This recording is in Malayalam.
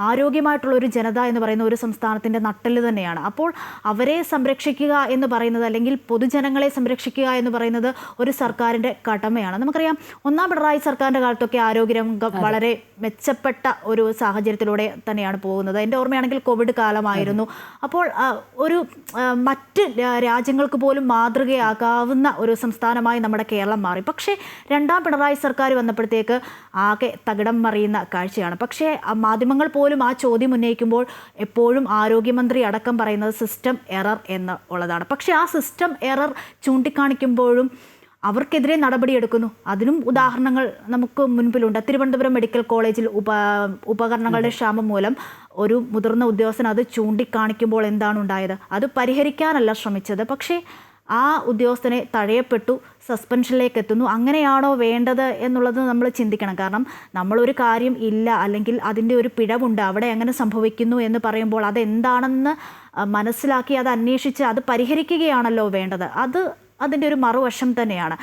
ആരോഗ്യമായിട്ടുള്ള ഒരു ജനത എന്ന് പറയുന്ന ഒരു സംസ്ഥാനത്തിൻ്റെ നട്ടെല്ല് തന്നെയാണ്. അപ്പോൾ അവരെ സംരക്ഷിക്കുക എന്ന് പറയുന്നത്, അല്ലെങ്കിൽ പൊതുജനങ്ങളെ സംരക്ഷിക്കുക എന്ന് പറയുന്നത് ഒരു സർക്കാരിൻ്റെ കടമയാണ്. നമുക്കറിയാം, ഒന്നാം പിണറായി സർക്കാരിൻ്റെ കാലത്തൊക്കെ ആരോഗ്യരംഗം വളരെ മെച്ചപ്പെട്ട ഒരു സാഹചര്യത്തിലൂടെ തന്നെയാണ് പോകുന്നത്. എൻ്റെ ഓർമ്മയാണെങ്കിൽ കോവിഡ് കാലമായിരുന്നു. അപ്പോൾ ഒരു മറ്റ് രാജ്യങ്ങൾക്ക് പോലും മാതൃകയാകാവുന്ന ഒരു സംസ്ഥാനമായി നമ്മുടെ കേരളം മാറി. പക്ഷേ രണ്ടാം പിണറായി സർക്കാർ വന്നപ്പോഴത്തേക്ക് ആകെ തകിടം മറിയുന്ന കാഴ്ചയാണ്. പക്ഷേ മാധ്യമങ്ങൾ പോലും ആ ചോദ്യം ഉന്നയിക്കുമ്പോൾ എപ്പോഴും ആരോഗ്യമന്ത്രി അടക്കം പറയുന്നത് സിസ്റ്റം എറർ എന്നുള്ളതാണ്. പക്ഷേ ആ സിസ്റ്റം എറർ ചൂണ്ടിക്കാണിക്കുമ്പോഴും അവർക്കെതിരെ നടപടിയെടുക്കുന്നു. അതിനും ഉദാഹരണങ്ങൾ നമുക്ക് മുൻപിലുണ്ട്. തിരുവനന്തപുരം മെഡിക്കൽ കോളേജിൽ ഉപകരണങ്ങളുടെ ക്ഷാമം മൂലം ഒരു മുതിർന്ന ഉദ്യോഗസ്ഥൻ അത് ചൂണ്ടിക്കാണിക്കുമ്പോൾ എന്താണ് ഉണ്ടായത്? അത് പരിഹരിക്കാനല്ല ശ്രമിച്ചത്, പക്ഷേ ആ ഉദ്യോഗസ്ഥനെ തഴയപ്പെട്ടു, സസ്പെൻഷനിലേക്ക് എത്തുന്നു. അങ്ങനെയാണോ വേണ്ടത് എന്നുള്ളത് നമ്മൾ ചിന്തിക്കണം. കാരണം നമ്മളൊരു കാര്യം ഇല്ല, അല്ലെങ്കിൽ അതിൻ്റെ ഒരു പിഴവുണ്ട്, അവിടെ എങ്ങനെ സംഭവിക്കുന്നു എന്ന് പറയുമ്പോൾ അതെന്താണെന്ന് മനസ്സിലാക്കി അത് അന്വേഷിച്ച് അത് പരിഹരിക്കുകയാണല്ലോ വേണ്ടത്. അതിൻ്റെ ഒരു മറുവശം തന്നെയാണ്.